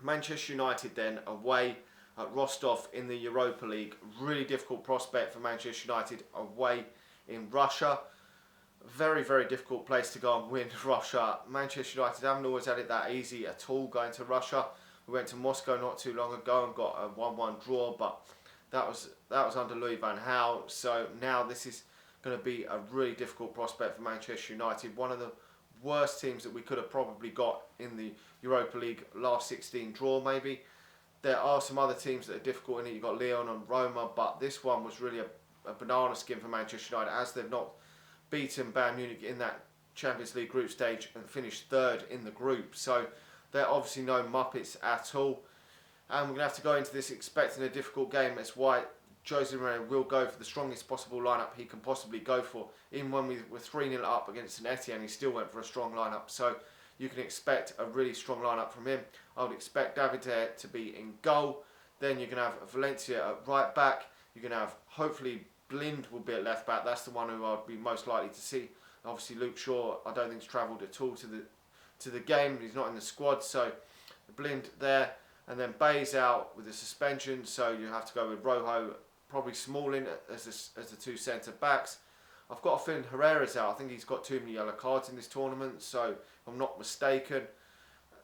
Manchester United then away at Rostov in the Europa League. Really difficult prospect for Manchester United away in Russia. Very, very difficult place to go and win Russia. Manchester United haven't always had it that easy at all going to Russia. We went to Moscow not too long ago and got a 1-1 draw, but that was under Louis van Gaal. So now this is going to be a really difficult prospect for Manchester United. One of the worst teams that we could have probably got in the Europa League last 16 draw maybe. There are some other teams that are difficult in it. You've got Lyon and Roma, but this one was really a banana skin for Manchester United, as they've not beaten Bayern Munich in that Champions League group stage and finished third in the group. So they're obviously no muppets at all. And we're going to have to go into this expecting a difficult game. That's why Jose Mourinho will go for the strongest possible lineup he can possibly go for. Even when we were 3-0 up against St Etienne, he still went for a strong lineup. So you can expect a really strong lineup from him. I would expect David to be in goal. Then you're going to have Valencia at right back. You're going to have, hopefully, Blind will be at left back. That's the one who I'd be most likely to see. Obviously, Luke Shaw, I don't think he's travelled at all to the game. He's not in the squad, so Blind there. And then Bay's out with a suspension, so you have to go with Rojo, probably Smalling as the two centre backs. I've got a feeling Herrera's out. I think he's got too many yellow cards in this tournament, so if I'm not mistaken.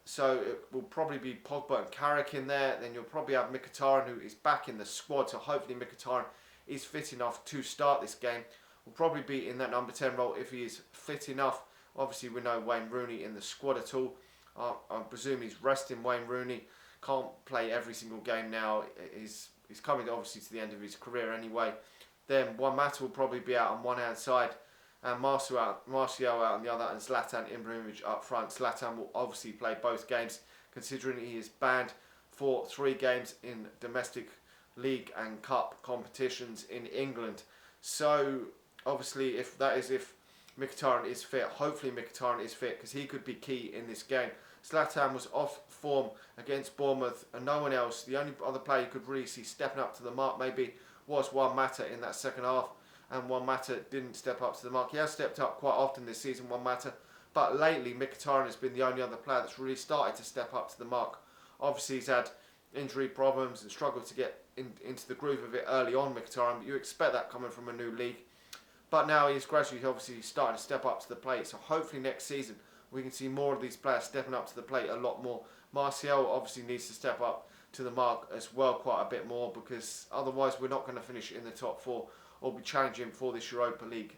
So it will probably be Pogba and Carrick in there. Then you'll probably have Mkhitaryan, who is back in the squad, so hopefully Mkhitaryan is fit enough to start this game. Will probably be in that number 10 role if he is fit enough. Obviously, we know Wayne Rooney in the squad at all. I presume he's resting Wayne Rooney. Can't play every single game now. He's coming obviously to the end of his career anyway. Then Juan Mata will probably be out on one hand side, and Martial out on the other, and Zlatan Ibrahimovic up front. Zlatan will obviously play both games, considering he is banned for 3 games in domestic league and cup competitions in England. So obviously, if Mkhitaryan is fit, hopefully Mkhitaryan is fit, because he could be key in this game. Zlatan was off form against Bournemouth, and no one else. The only other player you could really see stepping up to the mark maybe was Juan Mata in that second half, and Juan Mata didn't step up to the mark. He has stepped up quite often this season, Juan Mata, but lately Mkhitaryan has been the only other player that's really started to step up to the mark. Obviously, he's had injury problems and struggled to get into the groove of it early on, Mkhitaryan, but you expect that coming from a new league. But now he's gradually obviously starting to step up to the plate, so hopefully next season we can see more of these players stepping up to the plate a lot more. Martial obviously needs to step up to the mark as well quite a bit more, because otherwise we're not going to finish in the top 4 or be challenging for this Europa League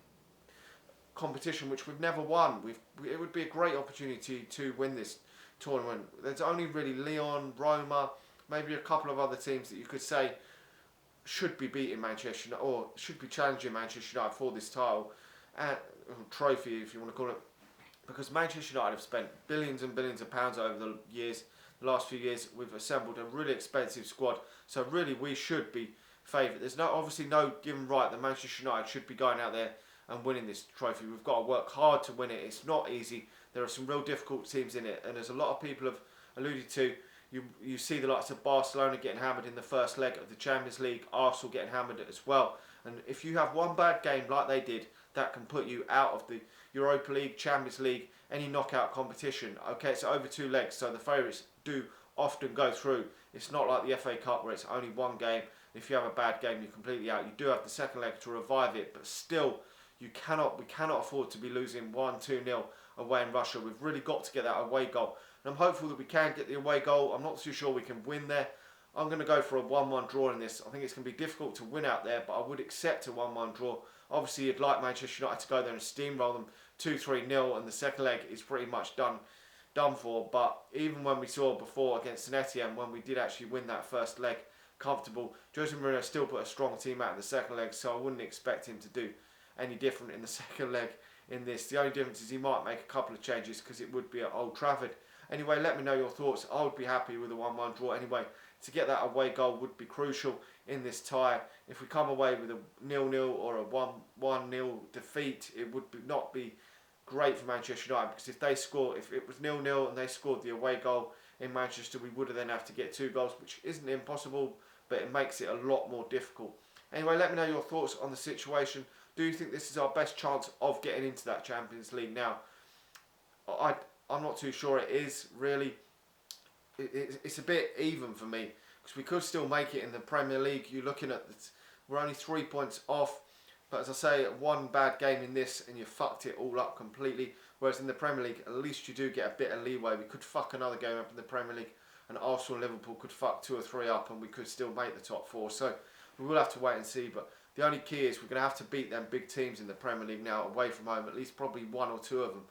competition, which we've never won. It would be a great opportunity to win this tournament. There's only really Lyon, Roma, maybe a couple of other teams that you could say should be beating Manchester United, or should be challenging Manchester United for this title, trophy if you want to call it. Because Manchester United have spent billions and billions of pounds over the last few years. We've assembled a really expensive squad, so really we should be favoured. There's obviously no given right that Manchester United should be going out there and winning this trophy. We've got to work hard to win it. It's not easy. There are some real difficult teams in it, and as a lot of people have alluded to, you see the likes of Barcelona getting hammered in the first leg of the Champions League, Arsenal getting hammered as well. And if you have one bad game like they did, that can put you out of the Europa League, Champions League, any knockout competition. Okay, it's over 2 legs, so the favourites do often go through. It's not like the FA Cup where it's only one game. If you have a bad game, you're completely out. You do have the second leg to revive it, but still, we cannot afford to be losing 1-2-0 away in Russia. We've really got to get that away goal. And I'm hopeful that we can get the away goal. I'm not too sure we can win there. I'm going to go for a 1-1 draw in this. I think it's going to be difficult to win out there, but I would accept a 1-1 draw. Obviously, you'd like Manchester United to go there and steamroll them 2-3-0, and the second leg is pretty much done for. But even when we saw before against St Etienne, when we did actually win that first leg comfortable, Jose Mourinho still put a strong team out in the second leg, so I wouldn't expect him to do any different in the second leg in this. The only difference is he might make a couple of changes because it would be at Old Trafford. Anyway, let me know your thoughts. I would be happy with a 1-1 draw anyway. To get that away goal would be crucial in this tie. If we come away with a 0-0 or a 1-0 defeat, it would not be great for Manchester United, because if it was 0-0 and they scored the away goal in Manchester, we would then have to get 2 goals, which isn't impossible, but it makes it a lot more difficult. Anyway, let me know your thoughts on the situation. Do you think this is our best chance of getting into that Champions League now? I'm not too sure it is, really. it's a bit even for me, because we could still make it in the Premier League. You're looking at we're only 3 points off, but as I say, one bad game in this and you fucked it all up completely. Whereas in the Premier League, at least you do get a bit of leeway. We could fuck another game up in the Premier League, and Arsenal and Liverpool could fuck 2 or 3 up, and we could still make the top 4. So we will have to wait and see. But the only key is we're going to have to beat them big teams in the Premier League now away from home, at least probably 1 or 2 of them,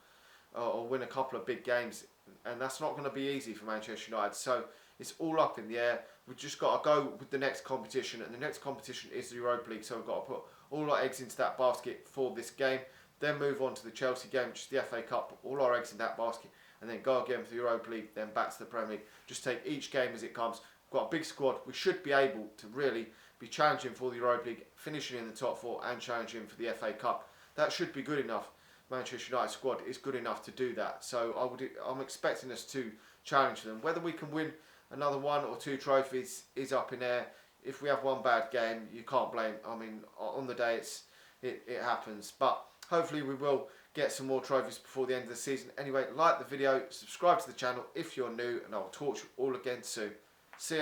or win a couple of big games, and that's not going to be easy for Manchester United. So it's all up in the air. We've just got to go with the next competition, and the next competition is the Europa League. So we've got to put all our eggs into that basket for this game, then move on to the Chelsea game, which is the FA Cup, put all our eggs in that basket, and then go again for the Europa League, then back to the Premier League. Just take each game as it comes. We've got a big squad. We should be able to really be challenging for the Europa League, finishing in the top 4 and challenging for the FA Cup. That should be good enough. Manchester United squad is good enough to do that. So I'm expecting us to challenge them. Whether we can win another 1 or 2 trophies is up in air. If we have one bad game, you can't blame. I mean, on the day it happens. But hopefully we will get some more trophies before the end of the season. Anyway, like the video, subscribe to the channel if you're new, and I'll talk to you all again soon.